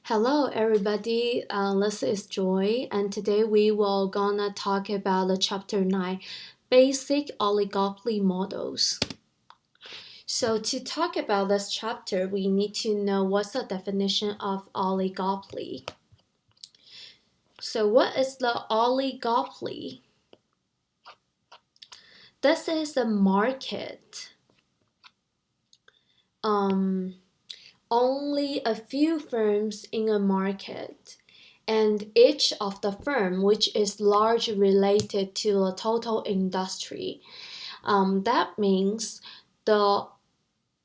Hello everybody, this is Joy and today we will gonna talk about the chapter 9, Basic Oligopoly Models. So to talk about this chapter, we need to know what's the definition of oligopoly. So what is the oligopoly? This is a market. Only a few firms in a market, and each of the firm which is large related to the total industry. That means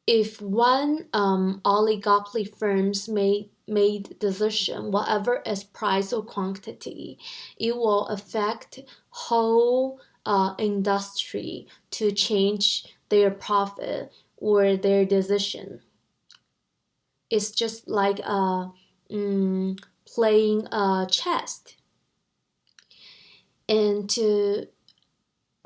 if one oligopoly firms made decision, whatever is price or quantity, it will affect whole industry to change their profit or their decision. It's just like playing chess. And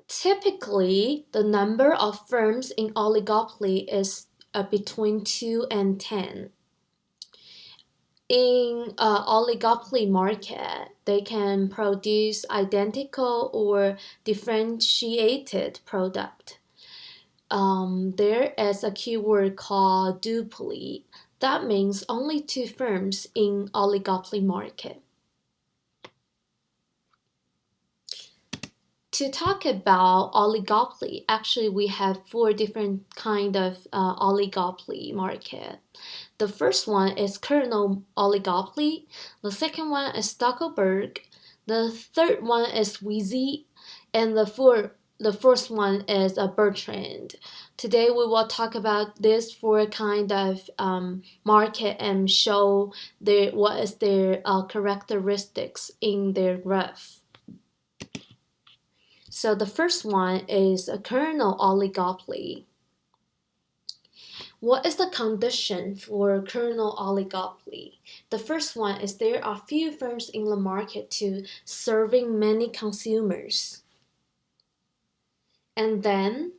typically, the number of firms in oligopoly is between 2 and 10. In oligopoly market, they can produce identical or differentiated product. There is a keyword called duopoly. That means only two firms in oligopoly market. To talk about oligopoly, actually we have four different kind of oligopoly market. The first one is kernel oligopoly. The second one is Stackelberg. The third one is Wheezy, and the fourth one is a Bertrand. Today we will talk about this four kind of market and show what is their characteristics in their graph. So the first one is a kernel oligopoly. What is the condition for kernel oligopoly? The first one is there are few firms in the market to serving many consumers. And then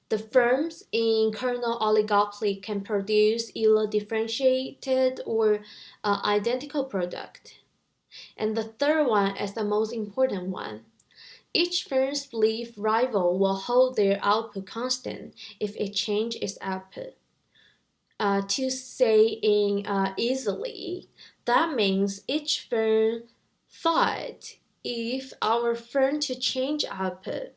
the firms in kernel oligopoly can produce either differentiated or identical product. And the third one is the most important one. Each firm's belief rival will hold their output constant if it changes its output. To say in easily, that means each firm thought if our firm to change output,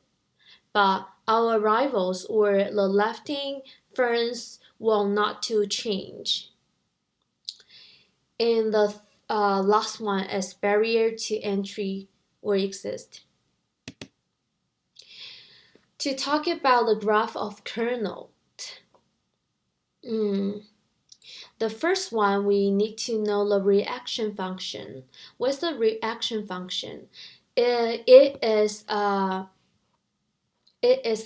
but our rivals or the lefting firms will not to change. And the last one is barrier to entry or exist. To talk about the graph of kernel, the first one we need to know the reaction function. What's the reaction function? It is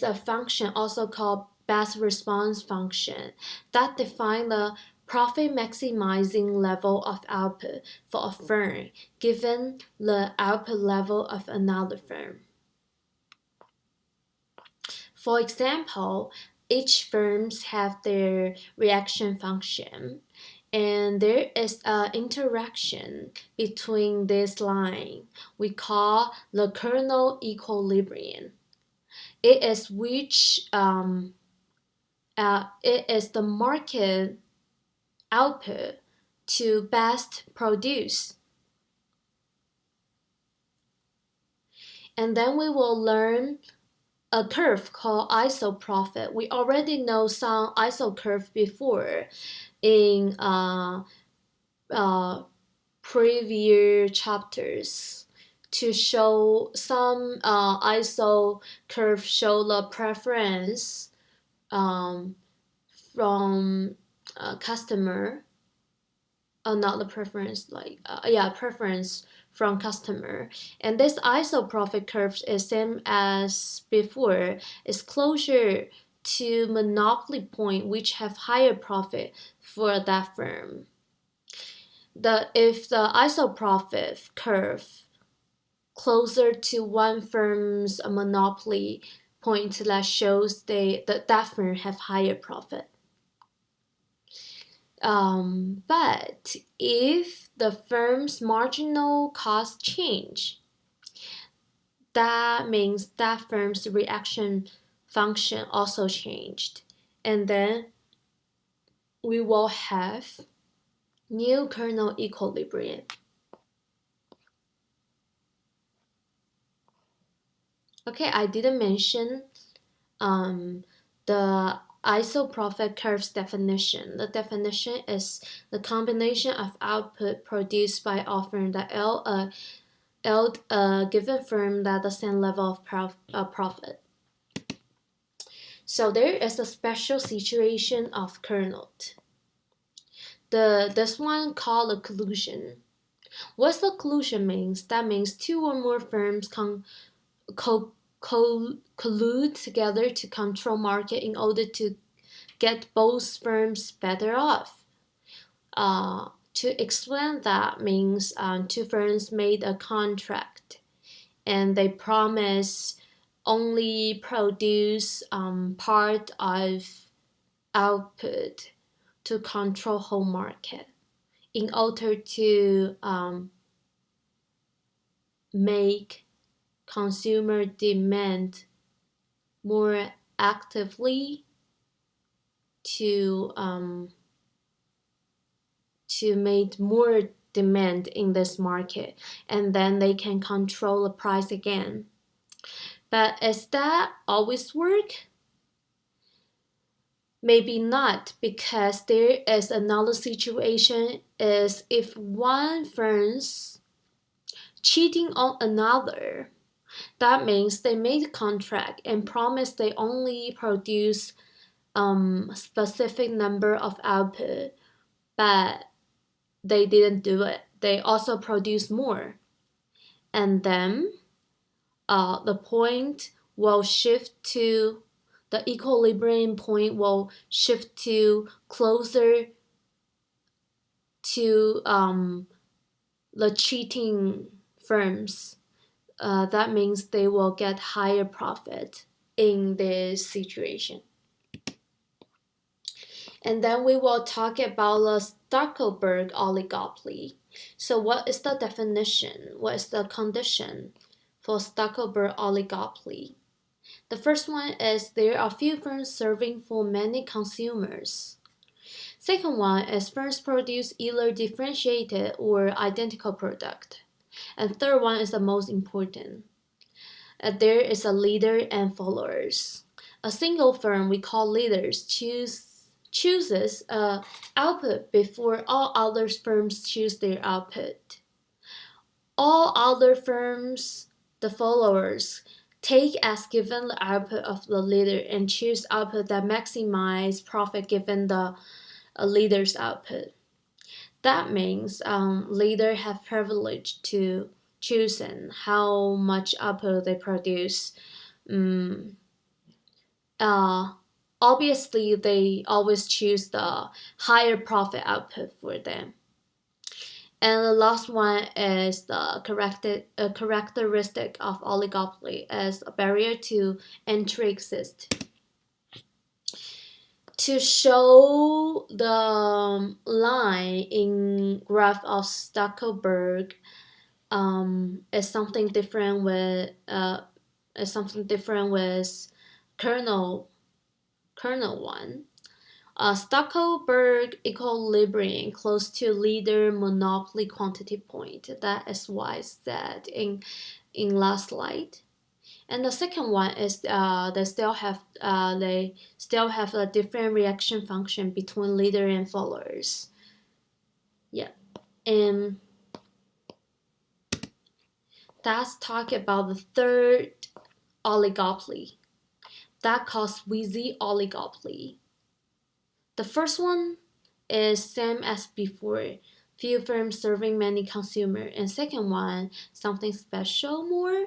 a function also called best response function that defines the profit maximizing level of output for a firm given the output level of another firm. For example, each firms have their reaction function, and there is an interaction between this line we call the kernel equilibrium. It is the market output to best produce. And then we will learn a curve called isoprofit. We already know some iso curve before in previous chapters to show some iso curve show the preference from customer, not the preference preference from customer. And this isoprofit curve is same as before, is closer to monopoly point which have higher profit for that firm. If the isoprofit curve closer to one firm's monopoly point, that shows that firm have higher profit. But if the firm's marginal cost change, that means that firm's reaction function also changed. And then we will have new kernel equilibrium. Okay, I didn't mention the isoprofit curves definition. The definition is the combination of output produced by offering the L a given firm at the same level of profit. So there is a special situation of kernel. This one called a collusion. What's the collusion means? That means two or more firms collude together to control market in order to get both firms better off. To explain that means two firms made a contract and they promise only produce part of output to control whole market in order to make consumer demand more actively to make more demand in this market, and then they can control the price again. But is that always work? Maybe not, because there is another situation is if one firm's cheating on another. That means they made a contract and promised they only produce specific number of output, but they didn't do it. They also produce more. And then the point will shift to the equilibrium point will shift to closer to the cheating firms. That means they will get higher profit in this situation. And then we will talk about the Stackelberg oligopoly. So what is the definition? What is the condition for Stackelberg oligopoly? The first one is there are few firms serving for many consumers. Second one is firms produce either differentiated or identical product. And third one is the most important. There is a leader and followers. A single firm we call leaders chooses output before all other firms choose their output. All other firms, the followers, take as given the output of the leader and choose output that maximize profit given the leader's output. That means leader have privilege to choosing how much output they produce. Obviously, they always choose the higher profit output for them. And the last one is the characteristic of oligopoly as a barrier to entry exists. To show the line in graph of Stackelberg is something different with kernel one. Stackelberg equilibrium close to leader monopoly quantity point. That is what I said in last slide. And the second one is they still have a different reaction function between leader and followers. Yeah, and let's talk about the third oligopoly. That calls Wheezy oligopoly. The first one is same as before, few firms serving many consumers. And second one, something special more,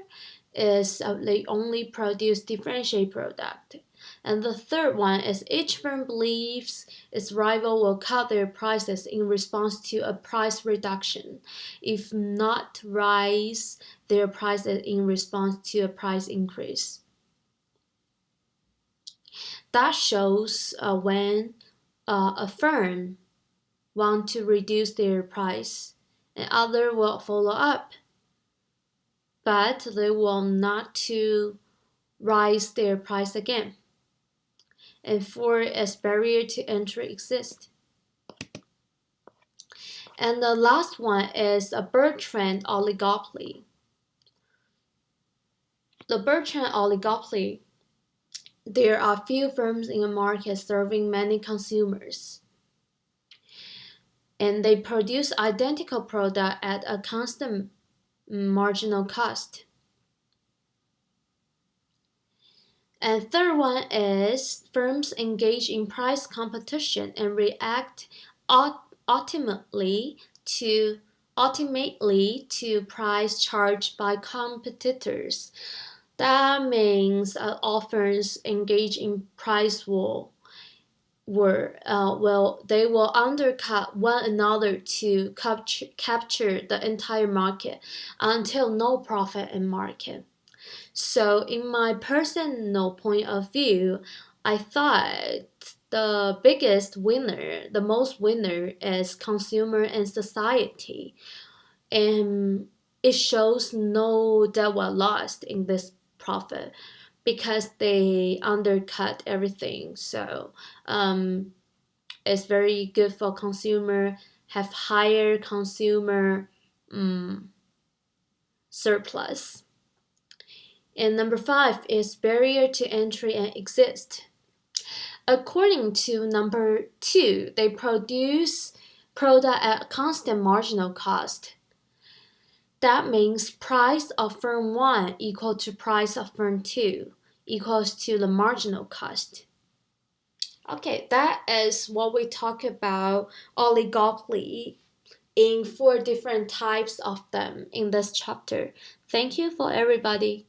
is they only produce differentiated product. And the third one is each firm believes its rival will cut their prices in response to a price reduction, if not rise their prices in response to a price increase. That shows when a firm want to reduce their price, and others will follow up, but they will not to rise their price again. And four, as barrier to entry exists. And the last one is a Bertrand oligopoly. The Bertrand oligopoly, there are few firms in a market serving many consumers, and they produce identical product at a constant marginal cost. And third one is firms engage in price competition and react ultimately to price charged by competitors. That means all firms engage in price war. They will undercut one another to capture the entire market until no profit in market. So, in my personal point of view, I thought the biggest winner, the most winner, is consumer and society, and it shows no debt was lost in this profit because they undercut everything. So, it's very good for consumer, have higher consumer surplus. And number five is barrier to entry and exist. According to number two, they produce product at constant marginal cost. That means price of firm 1 equal to price of firm 2 equals to the marginal cost. Okay, that is what we talk about oligopoly in 4 different types of them in this chapter. Thank you for everybody.